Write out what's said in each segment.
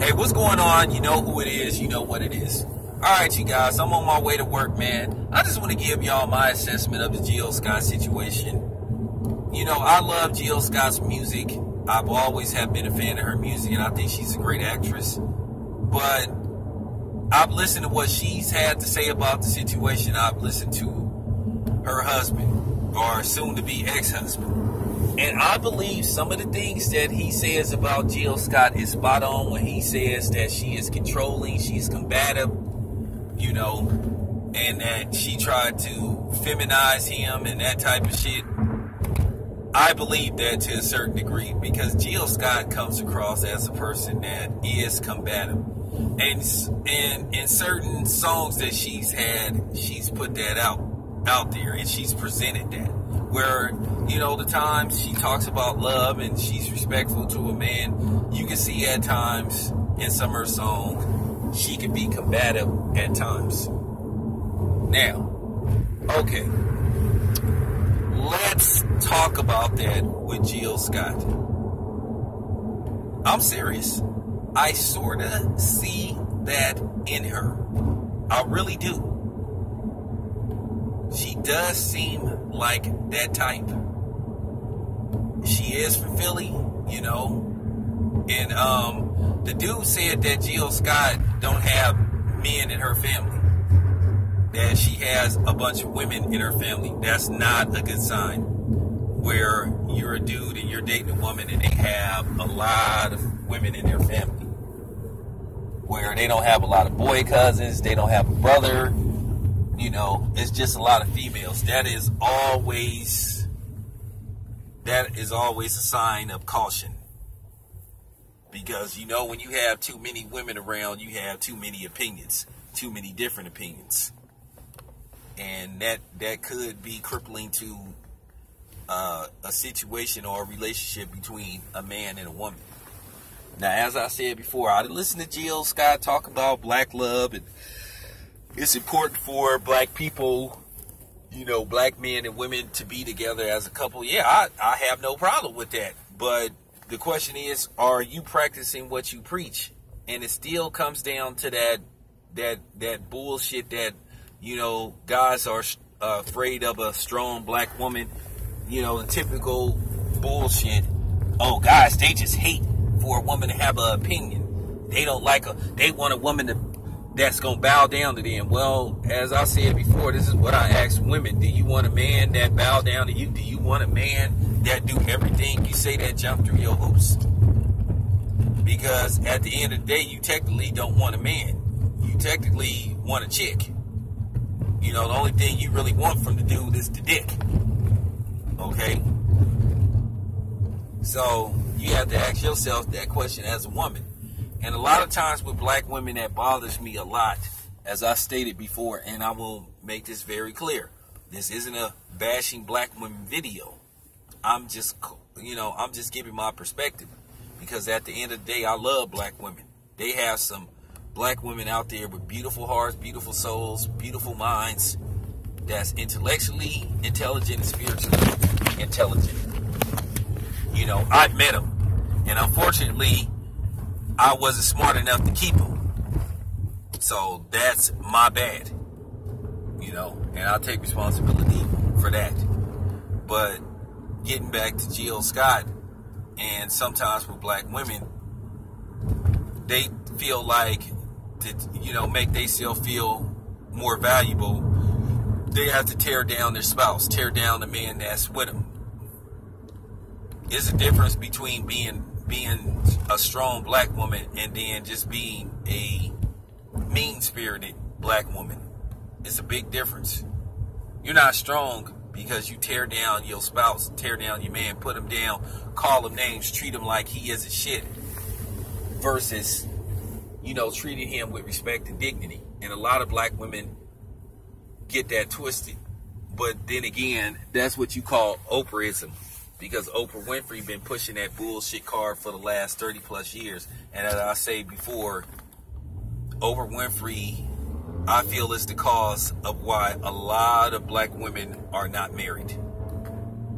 Hey, what's going on? You know who it is. You know what it is. Alright, you guys. I'm on my way to work, man. I just want to give y'all my assessment of the Jill Scott situation. You know, I love Jill Scott's music. I've always have been a fan of her music, and I think she's a great actress. But I've listened to what she's had to say about the situation. I've listened to her husband, or soon-to-be ex-husband. And I believe some of the things that he says about Jill Scott is spot on when he says that she is controlling, she's combative, you know, and that she tried to feminize him and that type of shit. I believe that to a certain degree because Jill Scott comes across as a person that is combative. And in certain songs that she's had, she's put that out there and she's presented that. Where, you know, the times she talks about love and she's respectful to a man, you can see at times in some of her songs, she can be combative at times. Now, okay, let's talk about that with Jill Scott. I'm serious. I sort of see that in her. I really do. She does seem like that type. She is from Philly, you know. And the dude said that Jill Scott don't have men in her family. That she has a bunch of women in her family. That's not a good sign. Where you're a dude and you're dating a woman and they have a lot of women in their family. Where they don't have a lot of boy cousins, they don't have a brother. You know, it's just a lot of females. That is always a sign of caution. Because, you know, when you have too many women around, you have too many opinions, too many different opinions. And that could be crippling to a situation or a relationship between a man and a woman. Now, as I said before, I listened to Jill Scott talk about black love and it's important for black people, you know, black men and women to be together as a couple. Yeah, I have no problem with that. But the question is, are you practicing what you preach? And it still comes down to that bullshit that, you know, guys are afraid of a strong black woman. You know, the typical bullshit. Oh, guys, they just hate for a woman to have an opinion. They don't like they want a woman that's going to bow down to them. Well, as I said before, this is what I ask women. Do you want a man that bow down to you? Do you want a man that do everything you say, that jump through your hoops? Because at the end of the day, you technically don't want a man. You technically want a chick. You know, the only thing you really want from the dude is the dick. Okay? So, you have to ask yourself that question as a woman. And a lot of times with black women, that bothers me a lot, as I stated before, and I will make this very clear. This isn't a bashing black women video. I'm just giving my perspective. Because at the end of the day, I love black women. They have some black women out there with beautiful hearts, beautiful souls, beautiful minds, that's intellectually intelligent and spiritually intelligent. You know, I've met them. And unfortunately, I wasn't smart enough to keep them. So that's my bad. You know, and I'll take responsibility for that. But getting back to Jill Scott, and sometimes with black women, they feel like to, you know, make themselves feel more valuable, they have to tear down their spouse, tear down the man that's with them. There's a difference between being a strong black woman and then just being a mean-spirited black woman. It's a big difference. You're not strong because you tear down your spouse, tear down your man, put him down, call him names, treat him like he isn't shit, versus, you know, treating him with respect and dignity. And a lot of black women get that twisted. But then again, that's what you call Oprahism. Because Oprah Winfrey been pushing that bullshit card for the last 30 plus years. And as I say before, Oprah Winfrey, I feel, is the cause of why a lot of black women are not married.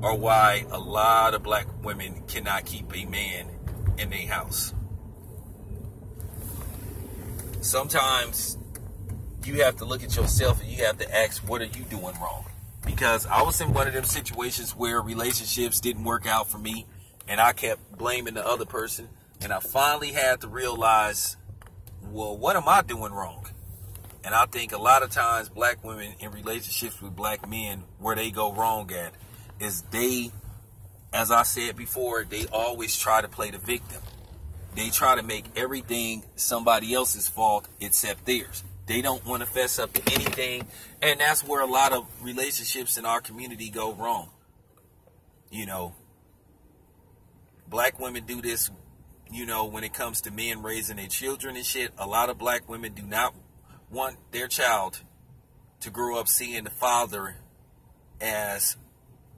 Or why a lot of black women cannot keep a man in their house. sometimes you have to look at yourself and you have to ask, what are you doing wrong? Because I was in one of them situations where relationships didn't work out for me, and I kept blaming the other person, and I finally had to realize, well, what am I doing wrong? And I think a lot of times black women in relationships with black men, where they go wrong at is they, as I said before, they always try to play the victim. They try to make everything somebody else's fault except theirs. They don't want to fess up to anything. And that's where a lot of relationships in our community go wrong. You know, black women do this, you know, when it comes to men raising their children and shit. A lot of black women do not want their child to grow up seeing the father as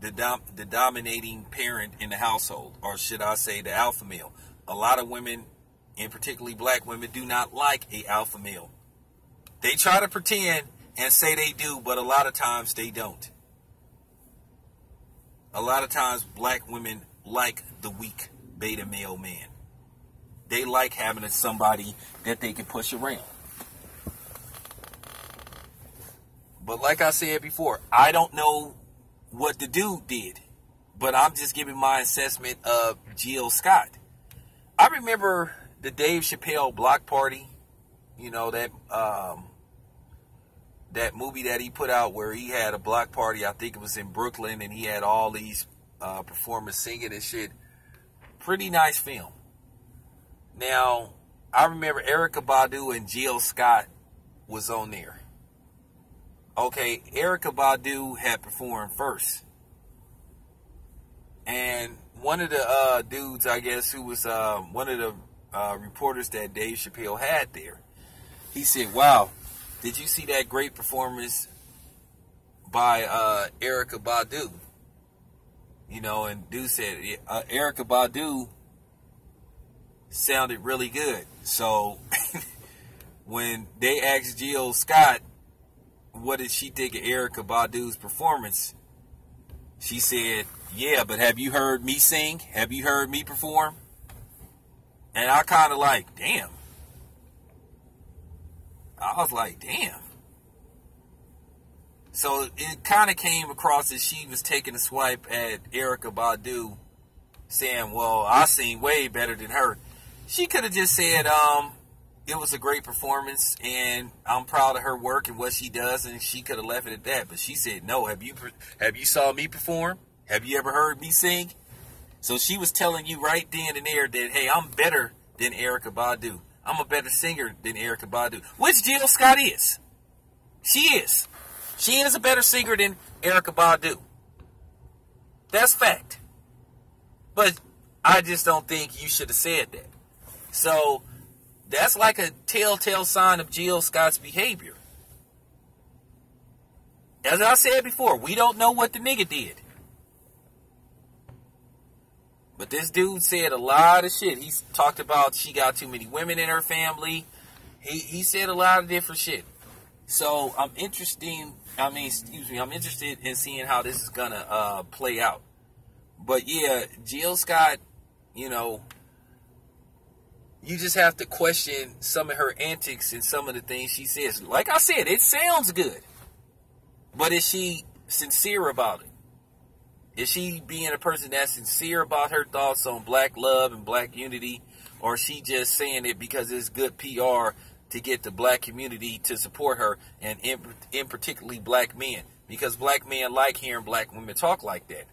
the dominating parent in the household, or should I say the alpha male. A lot of women, and particularly black women, do not like a alpha male. They try to pretend and say they do, but a lot of times they don't. A lot of times black women like the weak beta male man. They like having somebody that they can push around. But like I said before, I don't know what the dude did, but I'm just giving my assessment of Jill Scott. I remember the Dave Chappelle Block Party, you know, that movie that he put out where he had a block party. I think it was in Brooklyn, and he had all these performers singing and shit. Pretty nice film. Now, I remember Erykah Badu and Jill Scott was on there. Okay, Erykah Badu had performed first. And one of the dudes, I guess, who was one of the reporters that Dave Chappelle had there, he said, wow, did you see that great performance by Erykah Badu? You know, and dude said, Erykah Badu sounded really good. So when they asked Jill Scott, what did she think of Erykah Badu's performance? She said, yeah, but have you heard me sing? Have you heard me perform? And I kind of like, damn. I was like, damn. So it kind of came across as she was taking a swipe at Erykah Badu, saying, well, I sing way better than her. She could have just said, it was a great performance, and I'm proud of her work and what she does, and she could have left it at that. But she said, no, have you saw me perform? Have you ever heard me sing? So she was telling you right then and there that, hey, I'm better than Erykah Badu. I'm a better singer than Erykah Badu, which Jill Scott is. She is. She is a better singer than Erykah Badu. That's fact. But I just don't think you should have said that. So that's like a telltale sign of Jill Scott's behavior. As I said before, we don't know what the nigga did. But this dude said a lot of shit. He talked about she got too many women in her family. He said a lot of different shit. So I'm interested in seeing how this is gonna play out. But yeah, Jill Scott, you know, you just have to question some of her antics and some of the things she says. Like I said, it sounds good. But is she sincere about it? Is she being a person that's sincere about her thoughts on black love and black unity? Or is she just saying it because it's good PR to get the black community to support her, and in particularly black men? Because black men like hearing black women talk like that.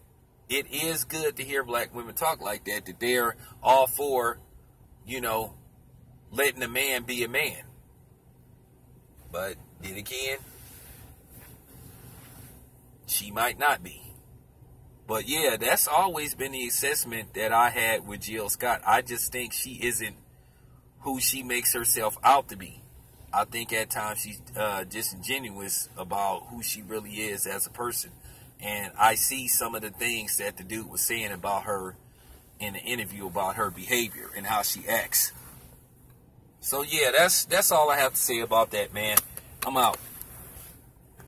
It is good to hear black women talk like that, that they're all for, you know, letting a man be a man. But then again, she might not be. But yeah, that's always been the assessment that I had with Jill Scott. I just think she isn't who she makes herself out to be. I think at times she's disingenuous about who she really is as a person. And I see some of the things that the dude was saying about her in the interview about her behavior and how she acts. So yeah, that's all I have to say about that, man. I'm out.